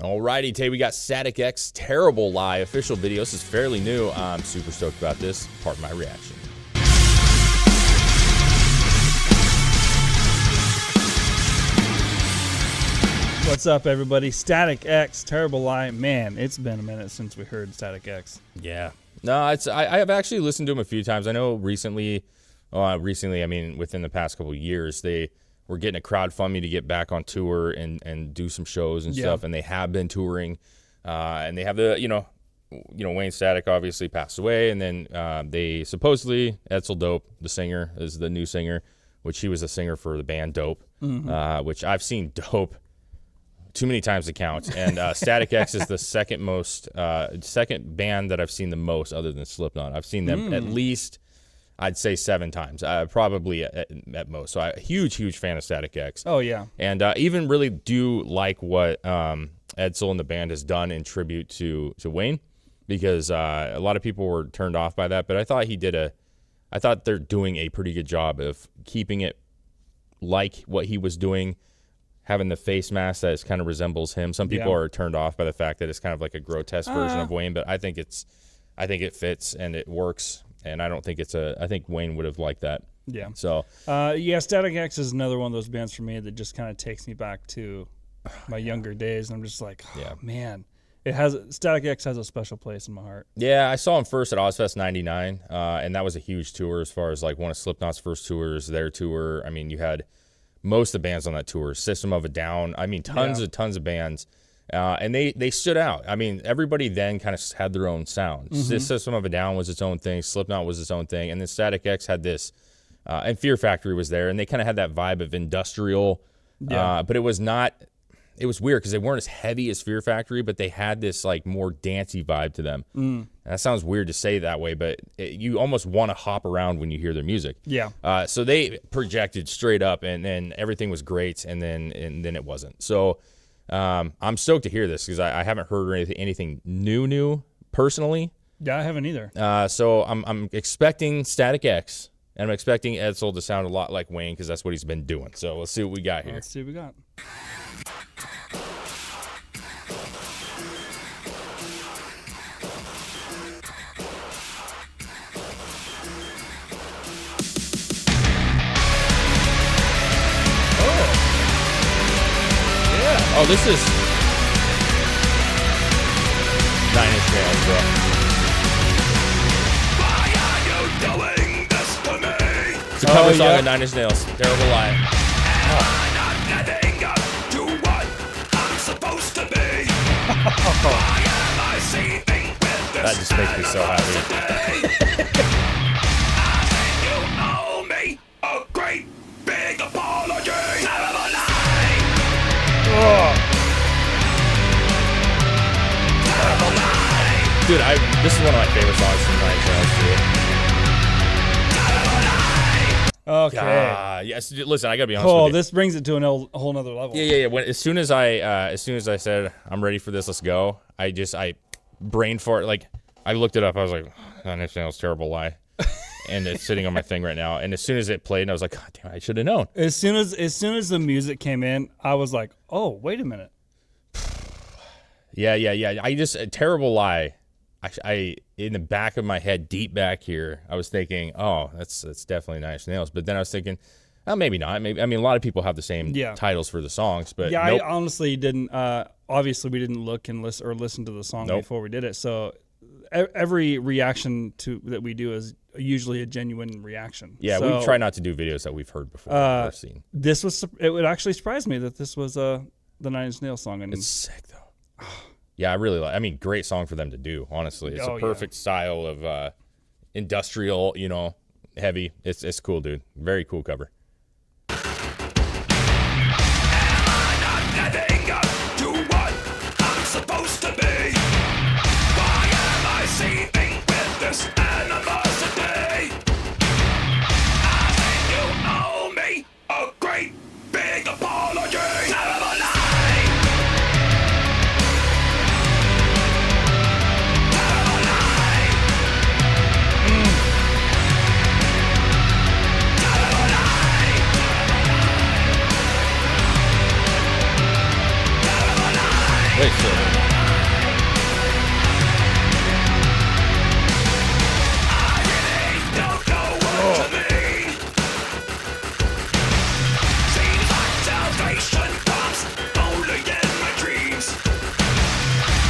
Alrighty, today we got Static X Terrible Lie official video. This is fairly new. I'm super stoked about this. Part of my reaction. What's up, everybody? Static X Terrible Lie. Man, it's been a minute since we heard Static X. Yeah. No, I have actually listened to them a few times. I know recently, I mean, within the past couple of years, they were getting a crowdfunding to get back on tour and do some shows and stuff, and they have been touring. And they have the, Wayne Static obviously passed away, and then they supposedly, Edsel Dope, the singer, is the new singer, which he was a singer for the band Dope, which I've seen Dope too many times to count. And Static X is the second band that I've seen the most other than Slipknot. I've seen them at least, I'd say 7 times, probably at most. So I'm a huge fan of Static X. Oh, yeah. And even really do like what Edsel and the band has done in tribute to Wayne, because a lot of people were turned off by that. But I thought I thought they're doing a pretty good job of keeping it like what he was doing, having the face mask that kind of resembles him. Some people are turned off by the fact that it's kind of like a grotesque version of Wayne, but I think it fits and it works. And I don't think I think Wayne would have liked that. Yeah. So, Static X is another one of those bands for me that just kind of takes me back to my younger days. And I'm just like, man, Static X has a special place in my heart. Yeah, I saw him first at Ozfest 99, and that was a huge tour as far as like one of Slipknot's first tours, their tour. I mean, you had most of the bands on that tour, System of a Down. I mean, tons of bands. And they stood out. I mean, everybody then kind of had their own sound. System of a Down was its own thing. Slipknot was its own thing. And then Static X had this, and Fear Factory was there. And they kind of had that vibe of industrial. But it was not, it was weird because they weren't as heavy as Fear Factory, but they had this like more dancey vibe to them. That sounds weird to say that way, but you almost want to hop around when you hear their music. Yeah. So they projected straight up, and then everything was great, and then it wasn't. So I'm stoked to hear this because I haven't heard anything new personally. Yeah, I haven't either. So I'm expecting Static X, and I'm expecting Edsel to sound a lot like Wayne because that's what he's been doing. So let's see what we got here. Let's see what we got. Oh, this is 9 Inch Nails, bro. Why are you doing this to me? It's a cover song of 9 Inch Nails. Terrible Lie. I'm not living up to what I'm supposed to be. Why am I seething with this? That just makes me so happy. I think you owe me a great big apology. Terrible lie. Dude, this is one of my favorite songs from 9 Inch Nails, too. Okay. Yes. Listen, I gotta be honest with you. This brings it to a whole nother level. Yeah. As soon as I said I'm ready for this, let's go. I brain fart. Like I looked it up. I was like, 9 Inch Nails, Terrible Lie, and it's sitting on my thing right now. And as soon as it played, I was like, God damn, I should have known. As soon as the music came in, I was like, oh, wait a minute. Yeah. Terrible Lie. I in the back of my head, deep back here, I was thinking, oh, that's definitely 9 Inch Nails. But then I was thinking, oh, maybe not. Maybe, I mean, a lot of people have the same titles for the songs, but yeah, nope. I honestly didn't. Obviously, we didn't look and listen to the song before we did it. So every reaction that we do is usually a genuine reaction. Yeah, so, we try not to do videos that we've heard before or seen. It would actually surprise me that this was the 9 Inch Nails song. And it's sick though. Yeah, I really like. I mean, great song for them to do. Honestly, it's a perfect style of industrial, heavy. It's cool, dude. Very cool cover. Am I not living up to what I'm supposed to be? Why am I seething with this animosity? I think you owe me a great big apology. Terrible lie. Terrible lie. absolutely. Don't know what to mean. Seems like salvation comes only in my dreams.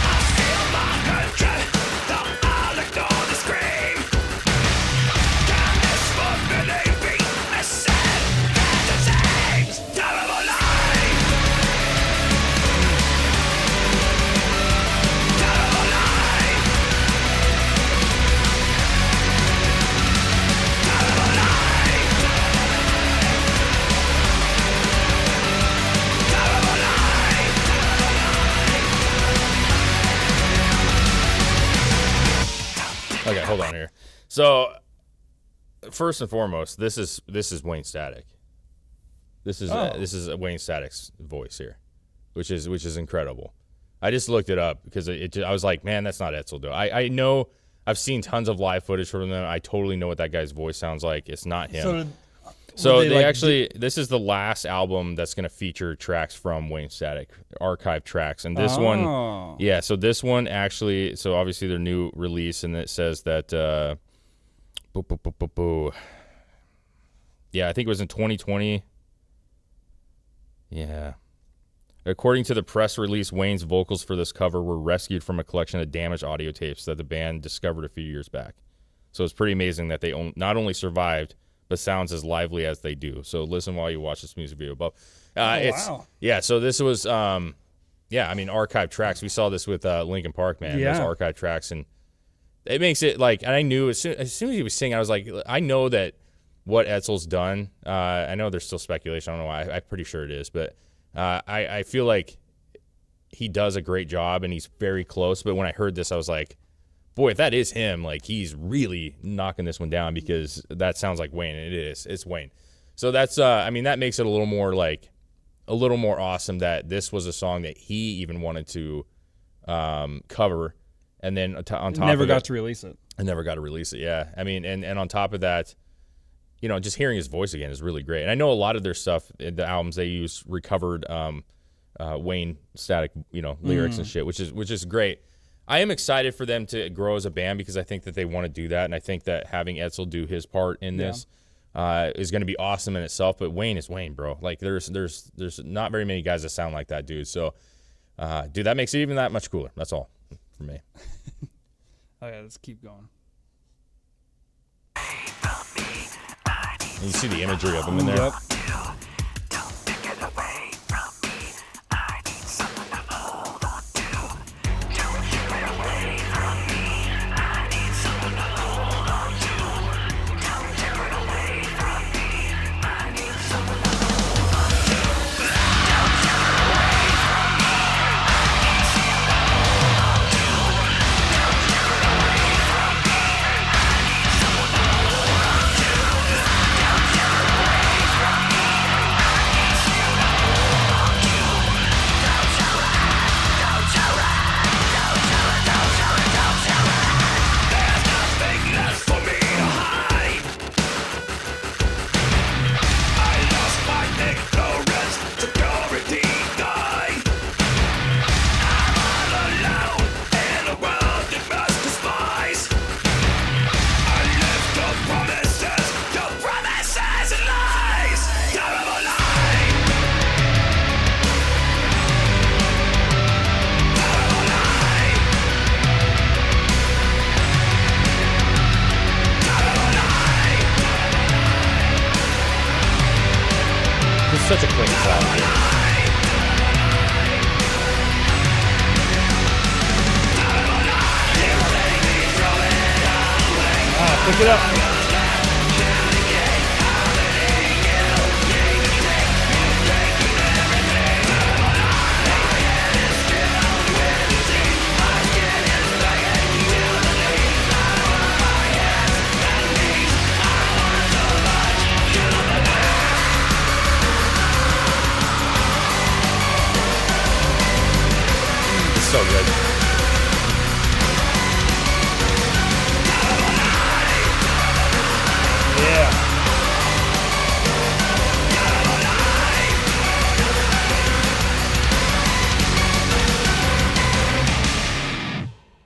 I feel my country, though I'll ignore the scream. Can this one really be as sad as it seems? Terrible life. Terrible life. Terrible life. Terrible life. Okay, hold on here. So, first and foremost, this is Wayne Static. This is Wayne Static's voice here, which is incredible. I just looked it up because I was like, man, that's not Etzel though. I know I've seen tons of live footage from them. I totally know what that guy's voice sounds like. It's not him. So they actually, this is the last album that's going to feature tracks from Wayne Static, archive tracks. And this one, yeah, so this one actually, so obviously their new release, and it says that, yeah, I think it was in 2020. Yeah. According to the press release, Wayne's vocals for this cover were rescued from a collection of damaged audio tapes that the band discovered a few years back. So it's pretty amazing that they not only survived, but sounds as lively as they do. So listen while you watch this music video above. Wow. Yeah, so this was, yeah, I mean, archive tracks. We saw this with Linkin Park, man. Yeah. Those archive tracks. And it makes it like, and I knew as soon as he was singing, I was like, I know that what Etzel's done, I know there's still speculation. I don't know why. I'm pretty sure it is. But I feel like he does a great job and he's very close. But when I heard this, I was like, boy, if that is him, like he's really knocking this one down because that sounds like Wayne, and it is. It's Wayne. So that's, I mean, that makes it a little more awesome that this was a song that he even wanted to cover, and then on top of never it, got to release it. I never got to release it. Yeah, I mean, and on top of that, you know, just hearing his voice again is really great. And I know a lot of their stuff, the albums they use recovered Wayne Static, you know, lyrics and shit, which is great. I am excited for them to grow as a band because I think that they want to do that, and I think that having Etzel do his part in this is going to be awesome in itself. But Wayne is Wayne, bro. Like there's not very many guys that sound like that dude. So, dude, that makes it even that much cooler. That's all for me. Okay, let's keep going. And you see the imagery of him in there. Yep. Such a clean sound. Pick it up. So good. Yeah.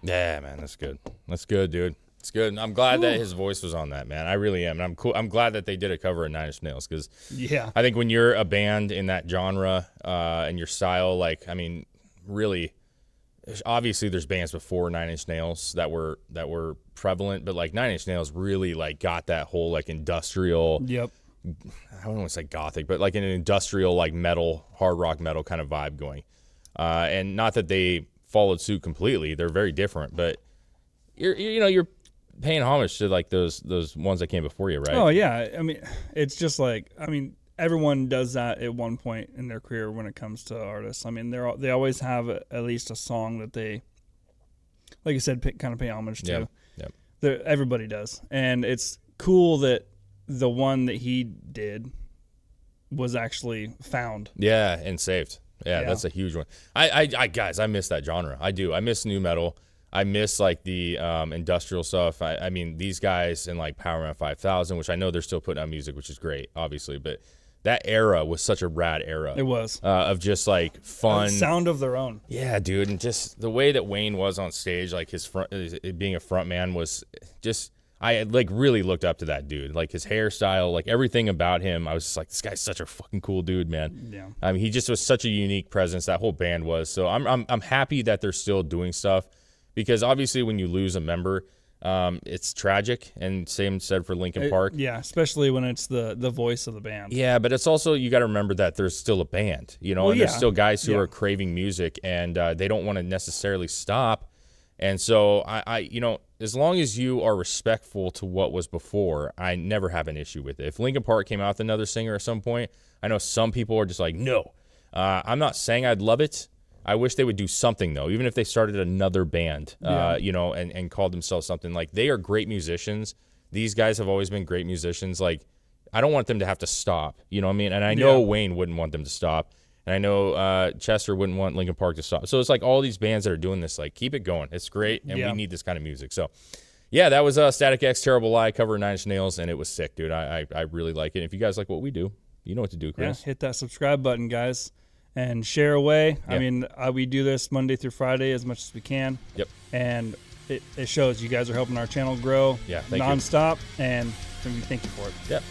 Yeah, man, that's good. That's good, dude. It's good. And I'm glad that his voice was on that, man. I really am. And I'm cool. I'm glad that they did a cover of Nine Inch Nails because I think when you're a band in that genre and your style, like, I mean, really, obviously there's bands before Nine Inch Nails that were prevalent, but like Nine Inch Nails really like got that whole like industrial. Yep. I don't want to say gothic, but like an industrial like metal, hard rock metal kind of vibe going. And not that they followed suit completely; they're very different, but you're paying homage to like those ones that came before you, right? Oh yeah, I mean, it's just like, I mean, everyone does that at one point in their career when it comes to artists. I mean, they always have at least a song that they, like you said, kind of pay homage to. Yep. Everybody does, and it's cool that the one that he did was actually found. Yeah, and saved. Yeah, that's a huge one. I guys, I miss that genre. I do. I miss new metal. I miss like the industrial stuff. I mean, these guys in like Power Man 5000, which I know they're still putting out music, which is great, obviously. But that era was such a rad era. It was of just like fun, a sound of their own. Yeah, dude, and just the way that Wayne was on stage, like his being a front man was just. I like really looked up to that dude, like his hairstyle, like everything about him. I was just like, this guy's such a fucking cool dude, man. Yeah. I mean, he just was such a unique presence. That whole band was. So I'm happy that they're still doing stuff. Because obviously when you lose a member, it's tragic, and same said for Linkin Park. Yeah, especially when it's the voice of the band. Yeah, but it's also, you got to remember that there's still a band, and there's still guys who are craving music, and they don't want to necessarily stop. And so I as long as you are respectful to what was before, I never have an issue with it. If Linkin Park came out with another singer at some point, I know some people are just like, no. I'm not saying I'd love it. I wish they would do something, though, even if they started another band, and called themselves something. Like, they are great musicians. These guys have always been great musicians. Like, I don't want them to have to stop, you know what I mean? And I know Wayne wouldn't want them to stop. And I know Chester wouldn't want Linkin Park to stop. So it's like all these bands that are doing this, like, keep it going. It's great, and we need this kind of music. So, yeah, that was Static X, Terrible Lie, cover of Nine Inch Nails, and it was sick, dude. I really like it. If you guys like what we do, you know what to do, Chris. Yeah, hit that subscribe button, guys. And share away. Yeah. I mean, we do this Monday through Friday as much as we can. Yep. And it shows you guys are helping our channel grow nonstop, and we thank you for it. Yep.